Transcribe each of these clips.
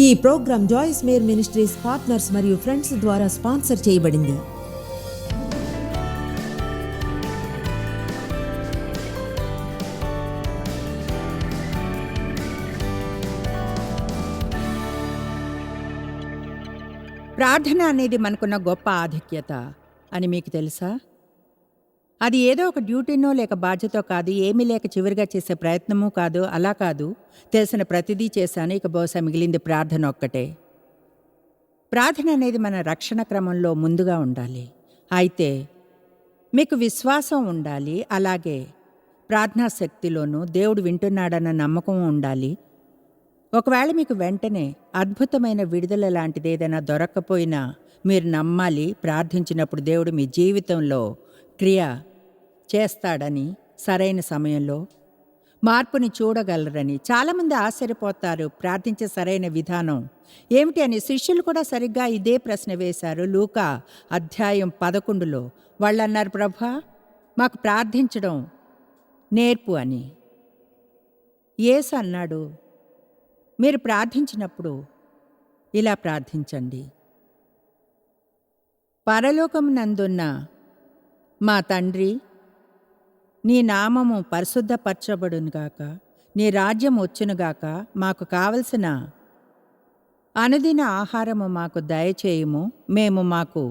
ఈ program Joyce Meyer ministries partners మరియు friends ద్వారా స్పాన్సర్ చేయబడింది. ప్రార్థన అనేది మనకున్న గొప్ప ఆధిక్యత అని మీకు తెలుసా? అది ఏదో ఒక డ్యూటీనో లేక బాధ్యతో కాదు, ఏమీ లేక చివరిగా చేసే ప్రయత్నమూ కాదు. అలా కాదు, తెలిసిన ప్రతిదీ చేశాను, ఇక బహుశా మిగిలింది ప్రార్థన ఒక్కటే. ప్రార్థన అనేది మన రక్షణ క్రమంలో ముందుగా ఉండాలి. అయితే మీకు విశ్వాసం ఉండాలి, అలాగే ప్రార్థనా శక్తిలోనూ దేవుడు వింటున్నాడన్న నమ్మకం ఉండాలి. ఒకవేళ మీకు వెంటనే అద్భుతమైన విడుదల లాంటిది ఏదైనా దొరక్కపోయినా మీరు నమ్మాలి, ప్రార్థించినప్పుడు దేవుడు మీ జీవితంలో క్రియ చేస్తాడని, సరైన సమయంలో మార్పుని చూడగలరని. చాలామంది ఆశ్చర్యపోతారు ప్రార్థించే సరైన విధానం ఏమిటి అని. శిష్యులు కూడా సరిగ్గా ఇదే ప్రశ్న వేశారు. లూకా అధ్యాయం 11లో వాళ్ళు అన్నారు, ప్రభా మాకు ప్రార్థించడం నేర్పు అని. యేసు అన్నాడు, మీరు ప్రార్థించినప్పుడు ఇలా ప్రార్థించండి, పరలోకమునందున్న మా తండ్రి, నీ నామము పరిశుద్ధపరచబడునుగాక, నీ రాజ్యం వచ్చునుగాక, మాకు కావలసిన అనుదిన ఆహారము మాకు దయచేయుము, మేము మాకు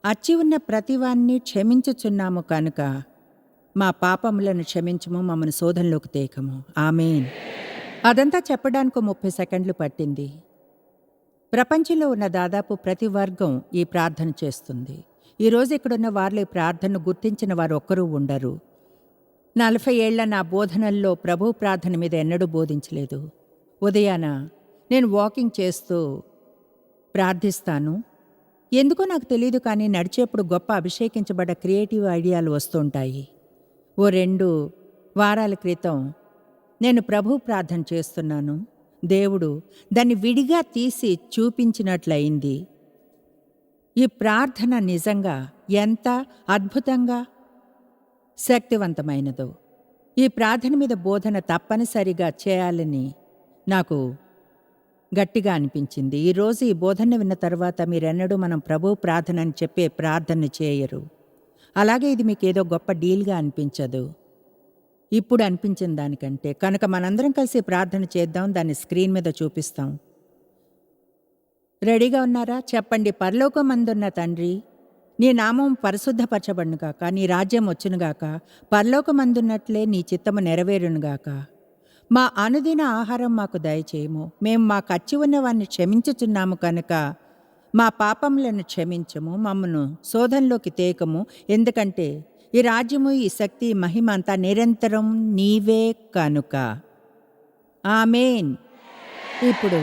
అచ్చి ఉన్న ప్రతివాన్ని క్షమించుచున్నాము కనుక మా పాపములను క్షమించుము, మమ్మల్ని శోధనలోకి తేకము. ఆమేన్. అదంతా చెప్పడానికి 30 సెకండ్లు పట్టింది. ప్రపంచంలో ఉన్న దాదాపు ప్రతి వర్గం ఈ ప్రార్థన చేస్తుంది. ఈరోజు ఇక్కడున్న వారిలో ఈ ప్రార్థనను గుర్తించిన వారు ఒక్కరూ ఉండరు. 40 ఏళ్ల నా బోధనల్లో ప్రభు ప్రార్థన మీద ఎన్నడూ బోధించలేదు. ఉదయాన నేను వాకింగ్ చేస్తూ ప్రార్థిస్తాను. ఎందుకో నాకు తెలియదు, కానీ నడిచేప్పుడు గొప్ప అభిషేకించబడ్డ క్రియేటివ్ ఐడియాలు వస్తుంటాయి. ఓ 2 వారాల క్రితం నేను ప్రభు ప్రార్థన చేస్తున్నాను. దేవుడు దాన్ని విడిగా తీసి చూపించినట్లయింది. ఈ ప్రార్థన నిజంగా ఎంత అద్భుతంగా శక్తివంతమైనదో. ఈ ప్రార్థన మీద బోధన తప్పనిసరిగా చేయాలని నాకు గట్టిగా అనిపించింది. ఈరోజు ఈ బోధన విన్న తర్వాత మీరెన్నడూ మనం ప్రభు ప్రార్థన అని చెప్పే ప్రార్థన చేయరు. అలాగే ఇది మీకు ఏదో గొప్ప డీల్గా అనిపించదు ఇప్పుడు అనిపించిన దానికంటే. కనుక మనందరం కలిసి ప్రార్థన చేద్దాం, దాన్ని స్క్రీన్ మీద చూపిస్తాం. రెడీగా ఉన్నారా? చెప్పండి. పరలోకమందున్న తండ్రి, నీ నామం పరిశుద్ధపరచబడునుగాక, నీ రాజ్యం వచ్చునుగాక, పరలోకమందున్నట్లే నీ చిత్తము నెరవేరునుగాక. మా అనుదిన ఆహారం మాకు దయచేయము, మేము మాకు అచ్చి ఉన్నవాన్ని క్షమించుచున్నాము కనుక మా పాపములను క్షమించము, మమ్మను శోధనలోకి తేకము. ఎందుకంటే ఈ రాజ్యము, ఈ శక్తి, మహిమ అంతా నిరంతరం నీవే కనుక. ఆమేన్. ఇప్పుడు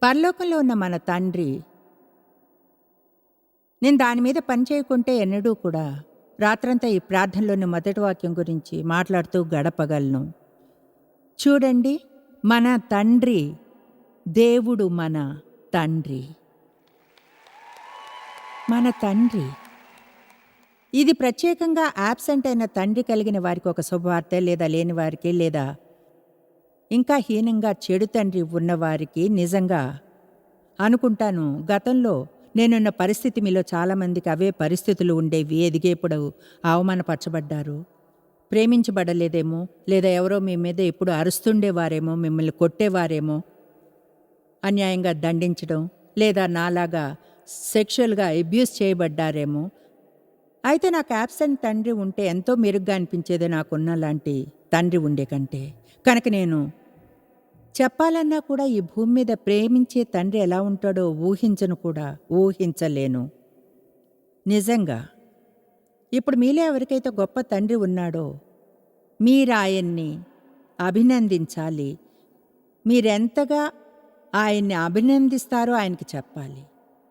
పరలోకంలో ఉన్న మన తండ్రి, నేను దాని మీద పని చేయకుంటే ఎన్నడూ కూడా రాత్రంతా ఈ ప్రార్థనలోని మొదటి వాక్యం గురించి మాట్లాడుతూ గడపగలను. చూడండి, మన తండ్రి, దేవుడు మన తండ్రి, మన తండ్రి. ఇది ప్రత్యేకంగా యాబ్సెంట్ అయిన తండ్రి కలిగిన వారికి ఒక శుభవార్త, లేదా లేని వారికి, లేదా ఇంకా హీనంగా చెడు తండ్రి ఉన్నవారికి. నిజంగా అనుకుంటాను, గతంలో నేనున్న పరిస్థితి మీలో చాలామందికి అవే పరిస్థితులు ఉండేవి. ఎదిగేప్పుడు అవమానపరచబడ్డారు, ప్రేమించబడలేదేమో, లేదా ఎవరో మీ మీద ఎప్పుడు అరుస్తుండేవారేమో, మిమ్మల్ని కొట్టేవారేమో, అన్యాయంగా దండించడం, లేదా నాలాగా సెక్షువల్గా అబ్యూస్ చేయబడ్డారేమో. అయితే నాకు యాబ్సెంట్ తండ్రి ఉంటే ఎంతో మెరుగ్గా అనిపించేది నాకున్న లాంటి తండ్రి ఉండే కంటే. కనుక నేను చెప్పాలన్నా కూడా ఈ భూమి మీద ప్రేమించే తండ్రి ఎలా ఉంటాడో ఊహించను కూడా ఊహించలేను. నిజంగా ఇప్పుడు మీలో ఎవరికైతే గొప్ప తండ్రి ఉన్నాడో మీరాయన్ని అభినందించాలి. మీరెంతగా ఆయన్ని అభినందిస్తారో ఆయనకి చెప్పాలి.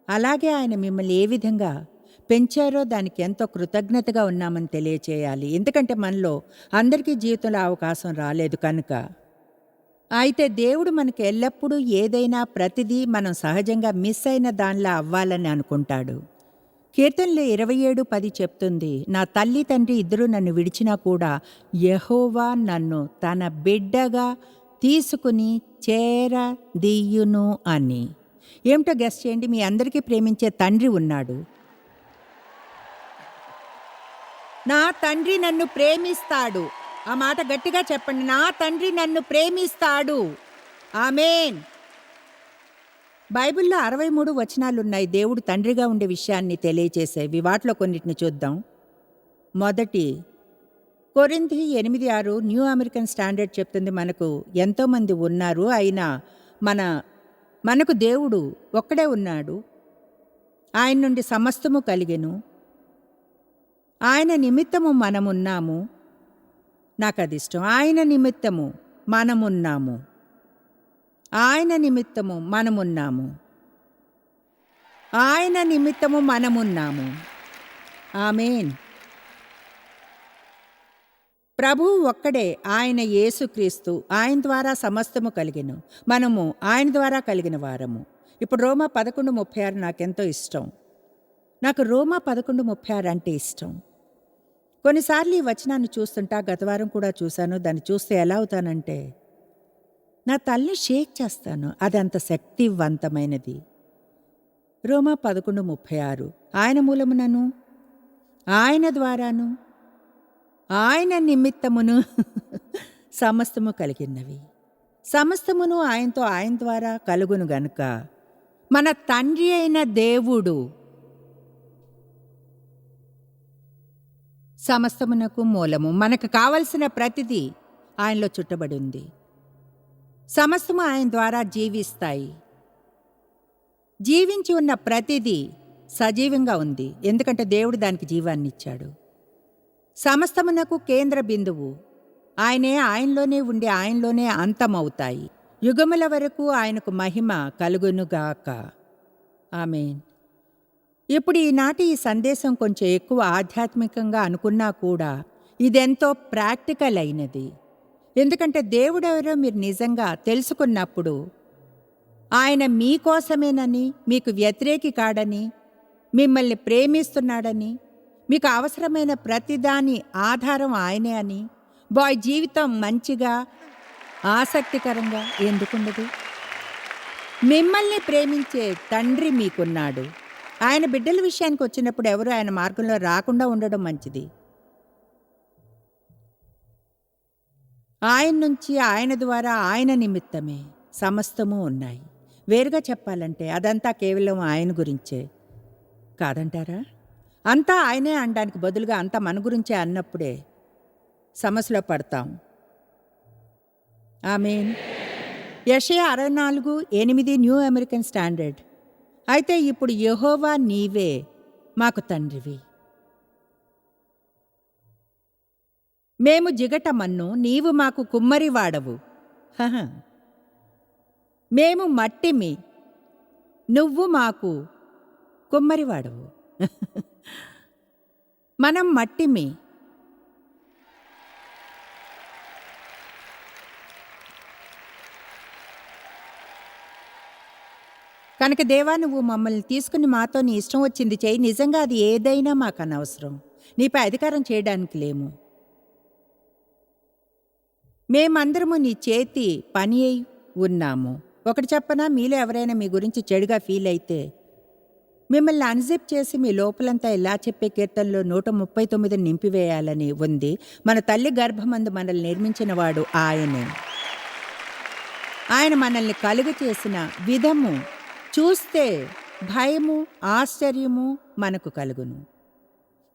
అలాగే ఆయన మిమ్మల్ని ఏ విధంగా పెంచారో దానికి ఎంతో కృతజ్ఞతగా ఉన్నామని తెలియచేయాలి. ఎందుకంటే మనలో అందరికీ జీవితంలో అవకాశం రాలేదు కనుక. అయితే దేవుడు మనకు ఎల్లప్పుడూ ఏదైనా ప్రతిదీ మనం సహజంగా మిస్ అయిన దానిలా అవ్వాలని అనుకుంటాడు. కీర్తనలు 27:10 చెప్తుంది, నా తల్లి తండ్రి ఇద్దరూ నన్ను విడిచినా కూడా యెహోవా నన్ను తన బిడ్డగా తీసుకుని చేరదీయును అని. ఏమిటో గెస్ చేయండి. మీ అందరికీ ప్రేమించే తండ్రి ఉన్నాడు. నా తండ్రి నన్ను ప్రేమిస్తాడు. ఆ మాట గట్టిగా చెప్పండి. నా తండ్రి నన్ను ప్రేమిస్తాడు. ఆమేన్. బైబిల్లో 63 వచనాలున్నాయి దేవుడు తండ్రిగా ఉండే విషయాన్ని తెలియచేసేవి. వాటిలో కొన్నిటిని చూద్దాం. మొదటి కొరింథీ 8:6 న్యూ అమెరికన్ స్టాండర్డ్ చెప్తుంది, మనకు ఎంతోమంది ఉన్నారు, అయినా మనకు దేవుడు ఒక్కడే ఉన్నాడు. ఆయన నుండి సమస్తము కలిగెను. ఆయన నిమిత్తము మనమున్నాము. నాకు అది ఇష్టం. ఆయన నిమిత్తము మనమున్నాము. ఆయన నిమిత్తము మనమున్నాము. ఆయన నిమిత్తము మనమున్నాము. ఆమేన్. ప్రభువు ఒక్కడే, ఆయన యేసుక్రీస్తు. ఆయన ద్వారా సమస్తము కలిగెను. మనము ఆయన ద్వారా కలిగిన వారము. ఇప్పుడు రోమా 11:36 నాకెంతో ఇష్టం. నాకు రోమా 11:36 అంటే ఇష్టం. కొన్నిసార్లు ఈ వచనాన్ని చూస్తుంటా, గతవారం కూడా చూశాను. దాన్ని చూస్తే ఎలా అవుతానంటే నా తల్లి షేక్ చేస్తాను. అది అంత శక్తివంతమైనది. రోమా 11:36 ఆయన మూలమునను, ఆయన ద్వారాను, ఆయన నిమిత్తమును సమస్తము కలిగినవి. సమస్తమును ఆయనతో, ఆయన ద్వారా కలుగును గనుక మన తండ్రి అయిన దేవుడు సమస్తమునకు మూలము. మనకు కావలసిన ప్రతిదీ ఆయనలో చుట్టబడి ఉంది. సమస్తము ఆయన ద్వారా జీవిస్తాయి. జీవించి ఉన్న ప్రతిదీ సజీవంగా ఉంది, ఎందుకంటే దేవుడు దానికి జీవాన్ని ఇచ్చాడు. సమస్తమునకు కేంద్ర బిందువు ఆయనే. ఆయనలోనే ఉండి ఆయనలోనే అంతమవుతాయి. యుగముల వరకు ఆయనకు మహిమ కలుగునుగాక. ఆమేన్. ఇప్పుడు ఈనాటి ఈ సందేశం కొంచెం ఎక్కువ ఆధ్యాత్మికంగా అనుకున్నా కూడా ఇదెంతో ప్రాక్టికల్ అయినది. ఎందుకంటే దేవుడెవరో మీరు నిజంగా తెలుసుకున్నప్పుడు ఆయన మీకోసమేనని, మీకు వ్యతిరేకి కాడని, మిమ్మల్ని ప్రేమిస్తున్నాడని, మీకు అవసరమైన ప్రతిదాని ఆధారం ఆయనే అని, బాయ్ జీవితం మంచిగా ఆసక్తికరంగా ఎందుకుండదు? మిమ్మల్ని ప్రేమించే తండ్రి మీకున్నాడు. ఆయన బిడ్డల విషయానికి వచ్చినప్పుడు ఎవరు ఆయన మార్గంలో రాకుండా ఉండడం మంచిది. ఆయన నుంచి, ఆయన ద్వారా, ఆయన నిమిత్తమే సమస్తము ఉన్నాయి. వేరుగా చెప్పాలంటే అదంతా కేవలం ఆయన గురించే కాదంటారా? అంతా ఆయనే అనడానికి బదులుగా అంతా మన గురించే అన్నప్పుడే సమస్యలో పడతాం. ఆమేన్. యెషయా 64:8 న్యూ అమెరికన్ స్టాండర్డ్. అయితే ఇప్పుడు యెహోవా నీవే మాకు తండ్రివి. మేము జిగటమన్ను, నీవు మాకు కుమ్మరివాడవు. హహ. మేము మట్టిమి, నువ్వు మాకు కుమ్మరివాడవు. మనం మట్టిమి. కనుక దేవా, నువ్వు మమ్మల్ని తీసుకుని మాతో నీ ఇష్టం వచ్చింది చేయి. నిజంగా అది ఏదైనా మాకు అనవసరం. నీపై అధికారం చేయడానికి లేము. మేమందరము నీ చేతి పని అయి ఉన్నాము. ఒకటి చెప్పనా, మీలో ఎవరైనా మీ గురించి చెడుగా ఫీల్ అయితే మిమ్మల్ని అన్జిప్ చేసి మీ లోపలంతా ఇలా చెప్పే కీర్తనలో 139 నింపివేయాలని ఉంది. మన తల్లి గర్భమందు మనల్ని నిర్మించిన వాడు ఆయనే. ఆయన మనల్ని కలుగ చేసిన విధము చూస్తే భయము, ఆశ్చర్యము మనకు కలుగును.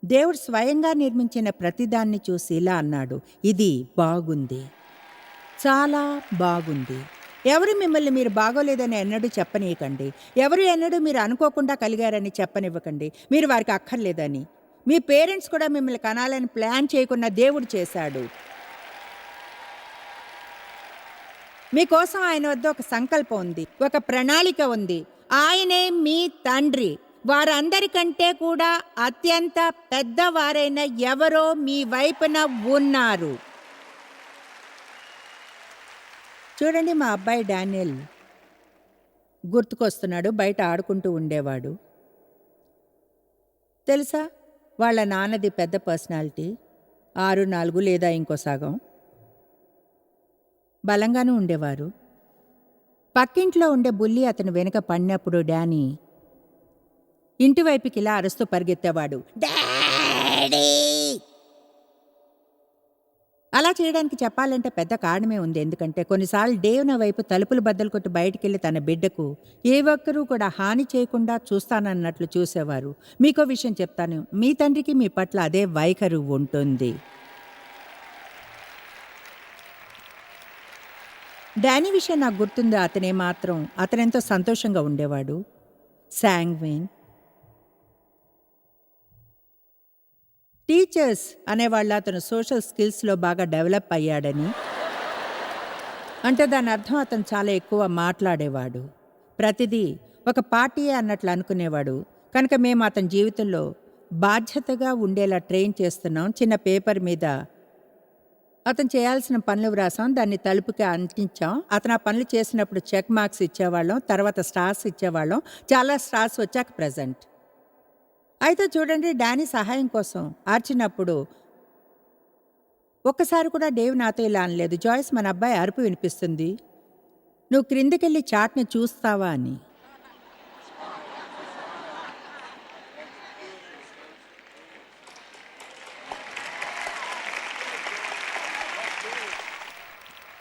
దేవుడు స్వయంగా నిర్మించిన ప్రతిదాన్ని చూసి ఇలా అన్నాడు, ఇది బాగుంది, చాలా బాగుంది. ఎవరు మిమ్మల్ని మీరు బాగోలేదని ఎన్నడూ చెప్పనీయకండి. ఎవరు ఎన్నడూ మీరు అనుకోకుండా కలిగారని చెప్పనివ్వకండి. మీరు వారికి అక్కర్లేదని. మీ పేరెంట్స్ కూడా మిమ్మల్ని కనాలని ప్లాన్ చేయకుండా దేవుడు చేశాడు. మీకోసం ఆయన వద్ద ఒక సంకల్పం ఉంది, ఒక ప్రణాళిక ఉంది. ఆయనే మీ తండ్రి. వారందరికంటే కూడా అత్యంత పెద్దవారైన ఎవరో మీ వైపున ఉన్నారు. చూడండి, మా అబ్బాయి డానియల్ గుర్తుకొస్తున్నాడు. బయట ఆడుకుంటూ ఉండేవాడు. తెలుసా, వాళ్ళ నాన్నది పెద్ద పర్సనాలిటీ, 6'4" లేదా ఇంకో సగం. బలంగానూ ఉండేవారు. పక్కింట్లో ఉండే బుల్లి అతను వెనుక పడినప్పుడు డానీ ఇంటివైపుకి ఇలా అరుస్తూ పరిగెత్తేవాడు, డాడీ! అలా చేయడానికి చెప్పాలంటే పెద్ద కారణమే ఉంది. ఎందుకంటే కొన్నిసార్లు డేవ్ నా వైపు తలుపులు బద్దలు కొట్టి బయటికెళ్ళి తన బిడ్డకు ఏ ఒక్కరూ కూడా హాని చేయకుండా చూస్తానన్నట్లు చూసేవారు. మీకో విషయం చెప్తాను, మీ తండ్రికి మీ పట్ల అదే వైఖరి ఉంటుంది. డానీ విషయం నాకు గుర్తుంది. అతనెంతో సంతోషంగా ఉండేవాడు, శాంగ్విన్. టీచర్స్ అనేవాళ్ళు అతను సోషల్ స్కిల్స్లో బాగా డెవలప్ అయ్యాడని. అంటే దాని అర్థం అతను చాలా ఎక్కువ మాట్లాడేవాడు, ప్రతిదీ ఒక పార్టీయే అన్నట్లు అనుకునేవాడు. కనుక మేము అతని జీవితంలో బాధ్యతగా ఉండేలా ట్రైన్ చేస్తున్నాం. చిన్న పేపర్ మీద అతను చేయాల్సిన పనులు వ్రాసాం, దాన్ని తలుపుకి అంటించాం. అతను ఆ పనులు చేసినప్పుడు చెక్ మార్క్స్ ఇచ్చేవాళ్ళం, తర్వాత స్టార్స్ ఇచ్చేవాళ్ళం. చాలా స్టార్స్ వచ్చాక ప్రజెంట్. అయితే చూడండి, డానీ సహాయం కోసం ఆర్చినప్పుడు ఒక్కసారి కూడా డేవ్ నాతో ఇలా అనలేదు, జాయ్స్ మన అబ్బాయి అరుపు వినిపిస్తుంది, నువ్వు క్రిందికెళ్ళి చాట్ని చూస్తావా అని.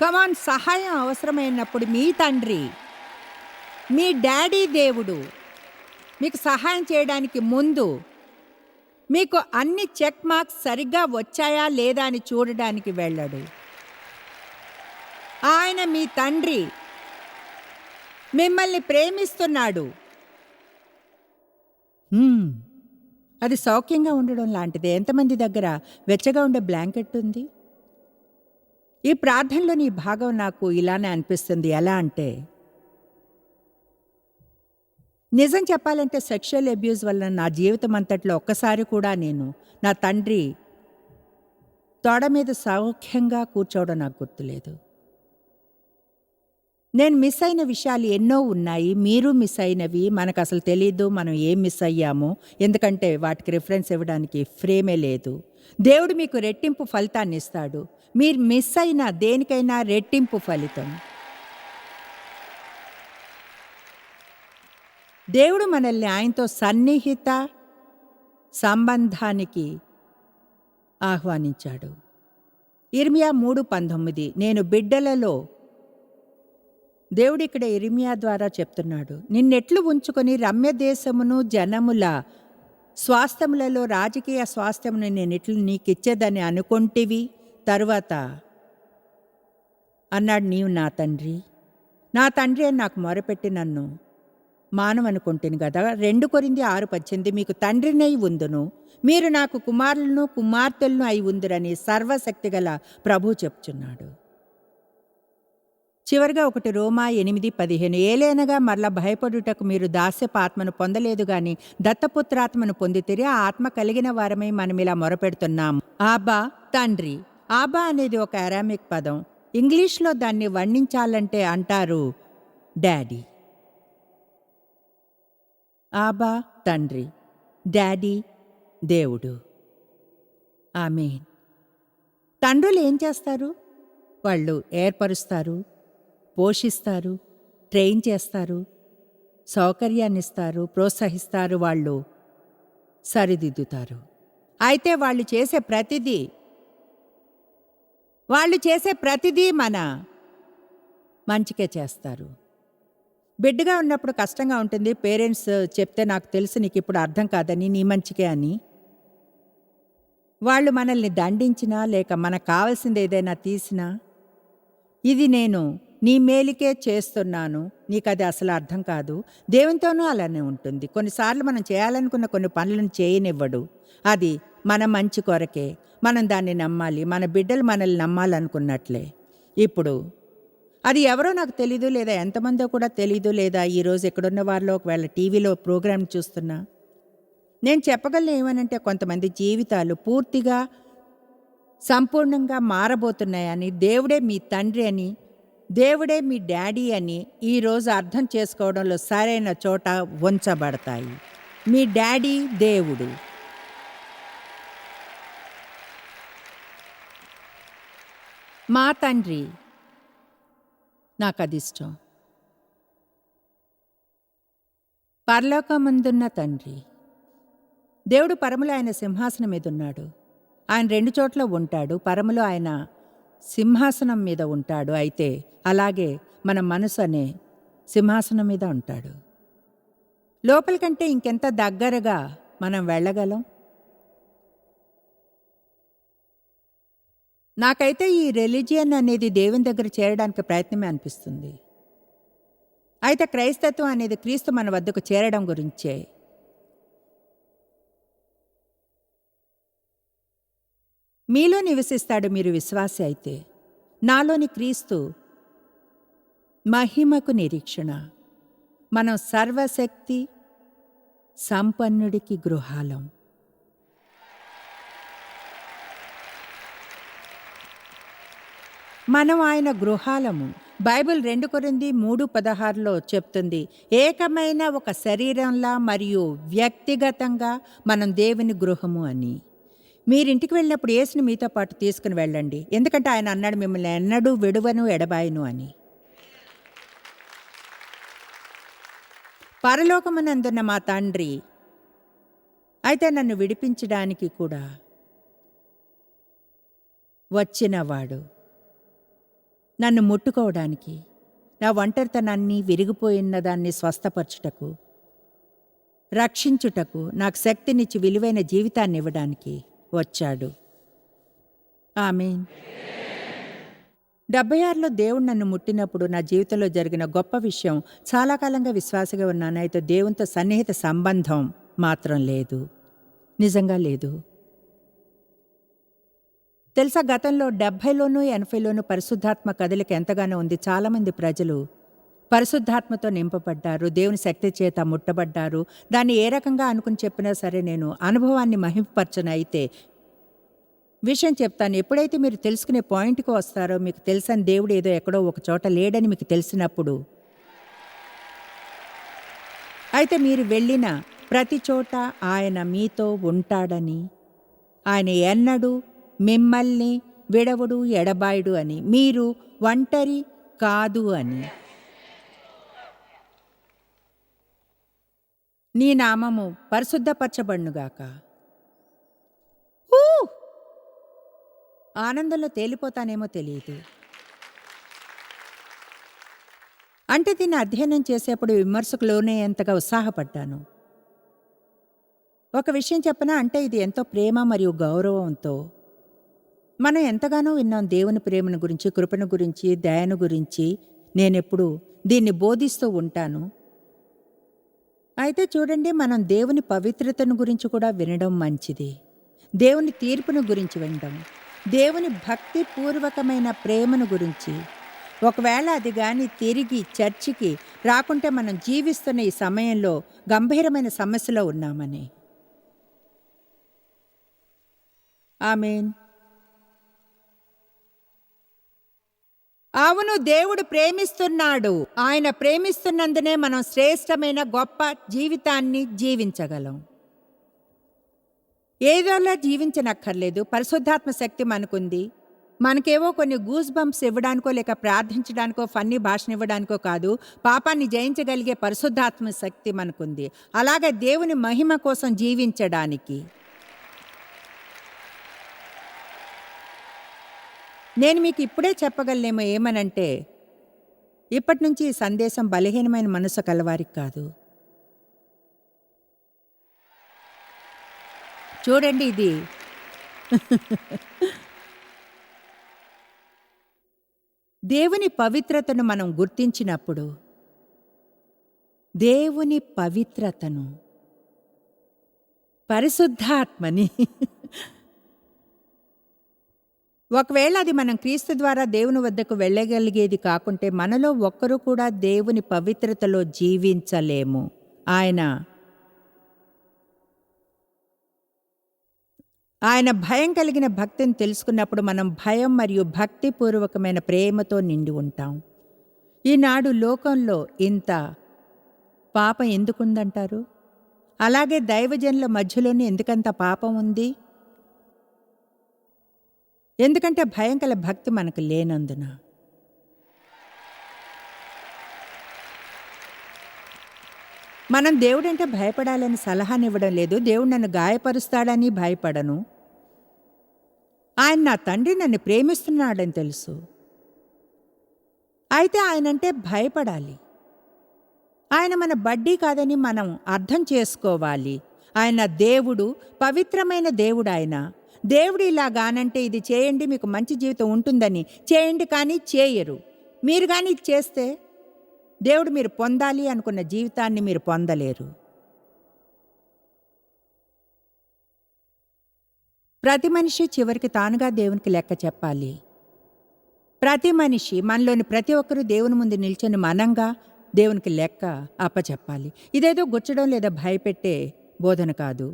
కమాన్, సహాయం అవసరమైనప్పుడు మీ తండ్రి, మీ డాడీ దేవుడు మీకు సహాయం చేయడానికి ముందు మీకు అన్ని చెక్ మార్క్స్ సరిగ్గా వచ్చాయా లేదా అని చూడడానికి వెళ్ళాడు. ఆయన మీ తండ్రి మిమ్మల్ని ప్రేమిస్తున్నాడు. అది సౌఖ్యంగా ఉండడం లాంటిదే. ఎంతమంది దగ్గర వెచ్చగా ఉండే బ్లాంకెట్ ఉంది? ఈ ప్రార్థనలోని ఈ భాగం నాకు ఇలానే అనిపిస్తుంది. ఎలా అంటే, నిజం చెప్పాలంటే సెక్షువల్ అబ్యూస్ వల్ల నా జీవితం అంతట్లో ఒక్కసారి కూడా నేను నా తండ్రి తోడ మీద సౌఖ్యంగా కూర్చోవడం నాకు గుర్తులేదు. నేను మిస్ అయిన విషయాలు ఎన్నో ఉన్నాయి, మీరు మిస్ అయినవి. మనకు అసలు తెలీదు మనం ఏం మిస్ అయ్యామో, ఎందుకంటే వాటికి రిఫరెన్స్ ఇవ్వడానికి ఫ్రేమే లేదు. దేవుడు మీకు రెట్టింపు ఫలితాన్ని ఇస్తాడు. మీరు మిస్ అయిన దేనికైనా రెట్టింపు ఫలితం. దేవుడు మనల్ని ఆయనతో సన్నిహిత సంబంధానికి ఆహ్వానించాడు. ఇర్మియా 3:19. నేను బిడ్డలలో, దేవుడు ఇక్కడ ఇర్మియా ద్వారా చెప్తున్నాడు, నిన్నెట్లు ఉంచుకొని రమ్య దేశమును జనముల స్వాస్థ్యములలో రాజకీయ స్వాస్థ్యమును నేనెట్లు నీకిచ్చేదని అనుకొంటివి. తరువాత అన్నాడు, నీవు నా తండ్రి అని నాకు మొరపెట్టి నన్ను మానవనుకుంటును గదా. 2 కొరింథీ 6:18. మీకు తండ్రినై ఉందును, మీరు నాకు కుమారులను కుమార్తెలను అయి ఉందురని సర్వశక్తిగల ప్రభు చెప్తున్నాడు. చివరిగా 1 రోమా 8:15. ఏలైనగా మరల భయపడుటకు మీరు దాస్యపు ఆత్మను పొందలేదు గాని దత్తపుత్రాత్మను పొందితిరి. ఆ ఆత్మ కలిగిన వారమై మనమిలా మొరపెడుతున్నాం, ఆబా తండ్రి. ఆబా అనేది ఒక అరామిక్ పదం. ఇంగ్లీష్లో దాన్ని వర్ణించాలంటే అంటారు డాడీ. ఆబా తండ్రి, డాడీ దేవుడు. ఆమేన్. తండ్రులు ఏం చేస్తారు? వాళ్ళు ఏర్పరుస్తారు, పోషిస్తారు, ట్రైన్ చేస్తారు, సౌకర్యాన్నిస్తారు, ప్రోత్సహిస్తారు, వాళ్ళు సరిదిద్దుతారు. అయితే వాళ్ళు చేసే ప్రతిదీ మన మంచికే చేస్తారు. బిడ్డగా ఉన్నప్పుడు కష్టంగా ఉంటుంది. పేరెంట్స్ చెప్తే నాకు తెలుసు నీకు ఇప్పుడు అర్థం కాదని, నీ మంచికే అని. వాళ్ళు మనల్ని దండించినా లేక మనకు కావాల్సింది ఏదైనా తీసినా, ఇది నేను నీ మేలుకే చేస్తున్నాను, నీకు అది అసలు అర్థం కాదు. దేవునితోనూ అలానే ఉంటుంది. కొన్నిసార్లు మనం చేయాలనుకున్న కొన్ని పనులను చేయనివ్వడు. అది మన మంచి కొరకే. మనం దాన్ని నమ్మాలి. మన బిడ్డలు మనల్ని నమ్మాలనుకున్నట్లే. ఇప్పుడు అది ఎవరో నాకు తెలీదు, లేదా ఎంతమందో కూడా తెలీదు, లేదా ఈరోజు ఎక్కడున్న వారిలో ఒకవేళ టీవీలో ప్రోగ్రాం చూస్తున్నా, నేను చెప్పగలను ఏమనంటే, కొంతమంది జీవితాలు పూర్తిగా సంపూర్ణంగా మారబోతున్నాయని, దేవుడే మీ తండ్రి అని, దేవుడే మీ డాడీ అని ఈరోజు అర్థం చేసుకోవడంలో సరైన చోట ఉంచబడతాయి. మీ డాడీ దేవుడు. మా తండ్రి నాకదిష్టం. పరలోకమందున్న తండ్రి, దేవుడు పరములో ఆయన సింహాసనం మీద ఉన్నాడు. ఆయన రెండు చోట్ల ఉంటాడు. పరములో ఆయన సింహాసనం మీద ఉంటాడు. అయితే అలాగే మన మనసు అనే సింహాసనం మీద ఉంటాడు. లోపలికంటే ఇంకెంత దగ్గరగా మనం వెళ్ళగలం? నాకైతే ఈ రిలీజియన్ అనేది దేవుని దగ్గర చేరడానికి ప్రయత్నమే అనిపిస్తుంది. అయితే క్రైస్తత్వం అనేది క్రీస్తు మన వద్దకు చేరడం గురించే. మీలో నివసిస్తాడు మీరు విశ్వాసి అయితే. నాలోని క్రీస్తు మహిమకు నిరీక్షణ. మనం సర్వశక్తి సంపన్నుడికి గృహాలం. మనం ఆయన గృహాలము. బైబిల్ 2 కొరింథీ 3:16లో చెప్తుంది, ఏకమైన ఒక శరీరంలా మరియు వ్యక్తిగతంగా మనం దేవుని గృహము అని. మీరింటికి వెళ్ళినప్పుడు యేసుని మీతో పాటు తీసుకుని వెళ్ళండి. ఎందుకంటే ఆయన అన్నాడు, మిమ్మల్ని ఎన్నడూ విడువను ఎడబాయను అని. పరలోకమునందున్న మా తండ్రి అయితే నన్ను విడిపించడానికి కూడా వచ్చినవాడు. నన్ను ముట్టుకోవడానికి, నా ఒంటరితనాన్ని, విరిగిపోయిన దాన్ని స్వస్థపరచుటకు, రక్షించుటకు, నాకు శక్తినిచ్చి విలువైన జీవితాన్ని ఇవ్వడానికి వచ్చాడు. ఆమేన్. 76లో దేవుడు నన్ను ముట్టినప్పుడు నా జీవితంలో జరిగిన గొప్ప విషయం, చాలా కాలంగా విశ్వాసగా ఉన్నాను. అయితే దేవునితో సన్నిహిత సంబంధం మాత్రం లేదు. నిజంగా లేదు. తెలుసా, గతంలో 70లోనూ 80లోనూ పరిశుద్ధాత్మ కదలిక ఎంతగానో ఉంది. చాలామంది ప్రజలు పరిశుద్ధాత్మతో నింపబడ్డారు, దేవుని శక్తి చేత ముట్టబడ్డారు. దాన్ని ఏ రకంగా అనుకుని చెప్పినా సరే నేను అనుభవాన్ని మహింపరచను. అయితే విషయం చెప్తాను, ఎప్పుడైతే మీరు తెలుసుకునే పాయింట్కి వస్తారో, మీకు తెలుసని దేవుడు ఏదో ఎక్కడో ఒక చోట లేడని మీకు తెలిసినప్పుడు, అయితే మీరు వెళ్ళిన ప్రతి చోట ఆయన మీతో ఉంటాడని, ఆయన ఎన్నడూ మిమ్మల్ని విడవడు ఎడబాయుడు అని, మీరు ఒంటరి కాదు అని. నీ నామము పరిశుద్ధపరచబడునుగాక. ఆనందంలో తేలిపోతానేమో తెలియదు. అంటే దీన్ని అధ్యయనం చేసేప్పుడు విమర్శకులోనే ఎంతగా ఉత్సాహపడ్డాను. ఒక విషయం చెప్పనా, అంటే ఇది ఎంతో ప్రేమ మరియు గౌరవంతో మనం ఎంతగానో విన్నాం దేవుని ప్రేమను గురించి, కృపను గురించి, దయను గురించి. నేనెప్పుడు దీన్ని బోధిస్తూ ఉంటాను. అయితే చూడండి, మనం దేవుని పవిత్రతను గురించి కూడా వినడం మంచిది. దేవుని తీర్పును గురించి వినడం, దేవుని భక్తిపూర్వకమైన ప్రేమను గురించి. ఒకవేళ అది కానీ తిరిగి చర్చికి రాకుంటే మనం జీవిస్తున్న ఈ సమయంలో గంభీరమైన సమస్యలో ఉన్నామని. ఆమేన్. అవును, దేవుడు ప్రేమిస్తున్నాడు. ఆయన ప్రేమిస్తున్నందునే మనం శ్రేష్టమైన గొప్ప జీవితాన్ని జీవించగలం. ఏదోలా జీవించనక్కర్లేదు. పరిశుద్ధాత్మ శక్తి మనకుంది. మనకేవో కొన్ని గూస్ బంప్స్ ఇవ్వడానికో, లేక ప్రార్థించడానికో, ఫన్నీ భాషనివ్వడానికో కాదు. పాపాన్ని జయించగలిగే పరిశుద్ధాత్మ శక్తి మనకుంది. అలాగే దేవుని మహిమ కోసం జీవించడానికి. నేను మీకు ఇప్పుడే చెప్పగలనేమో ఏమనంటే, ఇప్పటి నుంచి ఈ సందేశం బలహీనమైన మనసు కలవారికి కాదు. చూడండి, ఇది దేవుని పవిత్రతను మనం గుర్తించినప్పుడు, దేవుని పవిత్రతను, పరిశుద్ధాత్మని, ఒకవేళ అది మనం క్రీస్తు ద్వారా దేవుని వద్దకు వెళ్ళగలిగేది కాకుంటే, మనలో ఒక్కరూ కూడా దేవుని పవిత్రతలో జీవించలేము. ఆయన భయం కలిగిన భక్తిని తెలుసుకున్నప్పుడు మనం భయం మరియు భక్తిపూర్వకమైన ప్రేమతో నిండి ఉంటాం. ఈనాడు లోకంలో ఇంత పాపం ఎందుకుందంటారు? అలాగే దైవజనుల మధ్యలోనే ఎందుకంత పాపం ఉంది? ఎందుకంటే భయం గల భక్తి మనకు లేనందున. మనం దేవుడంటే భయపడాలని సలహానివ్వడం లేదు. దేవుడు నన్ను గాయపరుస్తాడని భయపడను. ఆయన నా తండ్రి, నన్ను ప్రేమిస్తున్నాడని తెలుసు. అయితే ఆయనంటే భయపడాలి. ఆయన మన బడ్డీ కాదని మనం అర్థం చేసుకోవాలి. ఆయన దేవుడు, పవిత్రమైన దేవుడు. ఆయన దేవుడు ఇలాగానంటే ఇది చేయండి మీకు మంచి జీవితం ఉంటుందని చేయండి, కానీ చేయరు. మీరు కానీ ఇది చేస్తే దేవుడు మీరు పొందాలి అనుకున్న జీవితాన్ని మీరు పొందలేరు. ప్రతి మనిషి చివరికి తానుగా దేవునికి లెక్క చెప్పాలి. ప్రతి మనిషి, మనలోని ప్రతి ఒక్కరూ దేవుని ముందు నిల్చొని మనంగా దేవునికి లెక్క అప్పచెప్పాలి. ఇదేదో గుచ్చడం లేదా భయపెట్టే బోధన కాదు.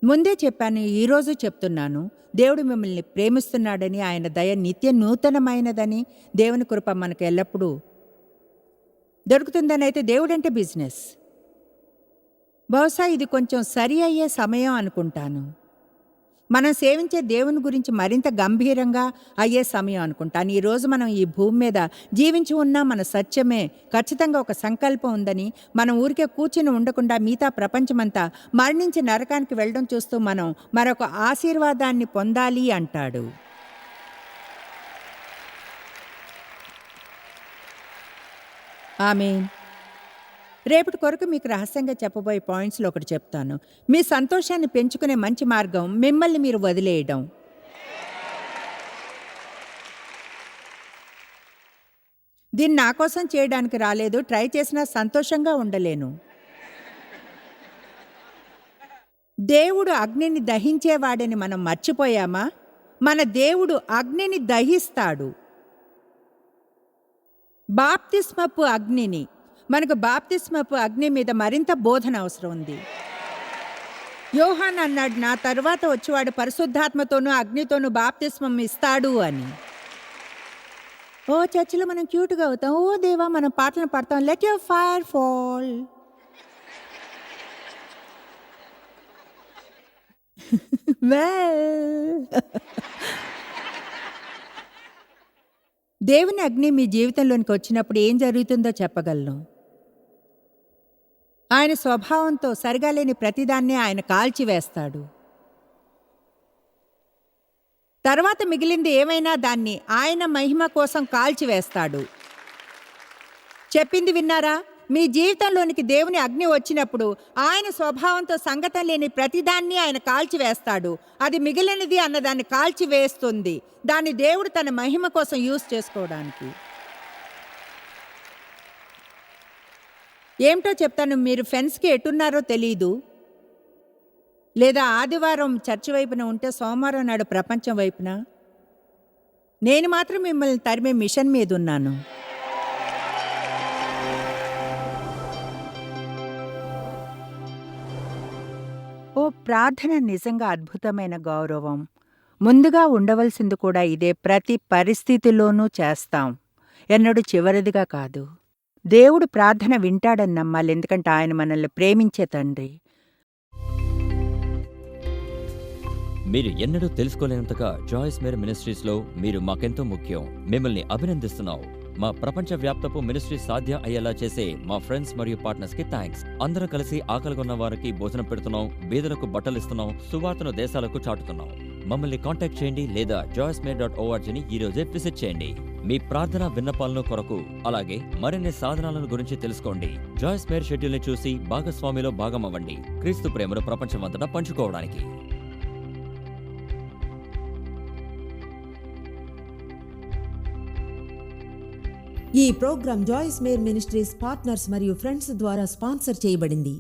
ముందే చెప్పాను, ఈరోజు చెప్తున్నాను. దేవుడు మిమ్మల్ని ప్రేమిస్తున్నాడని, ఆయన దయ నిత్య నూతనమైనదని, దేవుని కృప మనకు ఎల్లప్పుడూ దొరుకుతుందని. అయితే దేవుడంటే బిజినెస్. బహుశా ఇది కొంచెం సరి అయ్యే సమయం అనుకుంటాను. మనం సేవించే దేవుని గురించి మరింత గంభీరంగా అయ్యే సమయం అనుకుంటాను. ఈరోజు మనం ఈ భూమి మీద జీవించి ఉన్నా మన సత్యమే ఖచ్చితంగా ఒక సంకల్పం ఉందని, మనం ఊరికే కూర్చుని ఉండకుండా మిగతా ప్రపంచమంతా మరణించి నరకానికి వెళ్ళడం చూస్తూ మనం మరొక ఆశీర్వాదాన్ని పొందాలి అంటాడు. ఆమేన్. రేపటి కొరకు మీకు రహస్యంగా చెప్పబోయే పాయింట్స్లో ఒకటి చెప్తాను. మీ సంతోషాన్ని పెంచుకునే మంచి మార్గం మిమ్మల్ని మీరు వదిలేయడం. దీన్ని నా కోసం చేయడానికి రాలేదు. ట్రై చేసినా సంతోషంగా ఉండలేను. దేవుడు అగ్నిని దహించేవాడని మనం మర్చిపోయామా? మన దేవుడు అగ్నిని దహిస్తాడు. బాప్తిస్మపు అగ్నిని. మనకు బాప్తిస్మపు అగ్ని మీద మరింత బోధన అవసరం ఉంది. యోహాన్ అన్నాడు, నా తరువాత వచ్చేవాడు పరిశుద్ధాత్మతోనూ అగ్నితోనూ బాప్తిస్మం ఇస్తాడు అని. ఓ చర్చిలో మనం క్యూట్గా అవుతాం. ఓ దేవా, మనం పాటలు పాడతాం, లెట్ యువర్ ఫైర్ ఫాల్. దేవుని అగ్ని మీ జీవితంలోనికి వచ్చినప్పుడు ఏం జరుగుతుందో చెప్పగలను. ఆయన స్వభావంతో సరిగా లేని ప్రతిదాన్ని ఆయన కాల్చివేస్తాడు. తర్వాత మిగిలింది ఏమైనా దాన్ని ఆయన మహిమ కోసం కాల్చివేస్తాడు. చెప్పింది విన్నారా? మీ జీవితంలోనికి దేవుని అగ్ని వచ్చినప్పుడు ఆయన స్వభావంతో సంగతం లేని ప్రతిదాన్ని ఆయన కాల్చివేస్తాడు. అది మిగిలినది అన్నదాన్ని కాల్చివేస్తుంది. దాన్ని దేవుడు తన మహిమ కోసం యూజ్ చేసుకోవడానికి. ఏమిటో చెప్తాను. మీరు ఫెన్స్కి ఎటున్నారో తెలీదు. లేదా ఆదివారం చర్చి వైపున ఉంటే సోమవారం నాడు ప్రపంచం వైపున. నేను మాత్రం మిమ్మల్ని తరిమే మిషన్ మీద ఉన్నాను. ఓ ప్రార్థన నిజంగా అద్భుతమైన గౌరవం. ముందుగా ఉండవలసింది కూడా ఇదే. ప్రతి పరిస్థితిలోనూ చేస్తాం, ఎన్నడూ చివరిదిగా కాదు. దేవుడు ప్రార్థన వింటాడని నమ్మాలి, ఎందుకంటే ఆయన మనల్ని ప్రేమించే తండ్రి. మీరు ఎన్నడూ తెలుసుకోలేనంతగా జాయిస్ మేరీ మినిస్ట్రీస్లో మీరు మాకెంతో ముఖ్యం. మిమ్మల్ని అభినందిస్తున్నాం. మా ప్రపంచ వ్యాప్తపు మినిస్ట్రీ సాధ్యం అయ్యేలా చేసే మా ఫ్రెండ్స్ మరియు పార్ట్నర్స్ కి థ్యాంక్స్. అందరూ కలిసి ఆకలిగొన్న వారికి భోజనం పెడుతున్నాం, బీదలకు బట్టలు ఇస్తున్నాం, సువార్తను దేశాలకు చాటుతున్నాం. మమ్మల్ని కాంటాక్ట్ చేయండి లేదా joycemery.orgని ఈ రోజే విజిట్ చేయండి. మీ ప్రార్థన విన్నపాలను కొరకు, అలాగే మరిన్ని సాధనాలను గురించి తెలుసుకోండి. జాయిస్ మేరీ షెడ్యూల్ని చూసి భాగస్వామిలో భాగమవ్వండి, క్రీస్తు ప్రేమను ప్రపంచమంతటా పంచుకోవడానికి. ఈ program Joyce Meyer ministries partners మరియు ఫ్రెండ్స్ ద్వారా స్పాన్సర్ చేయబడింది.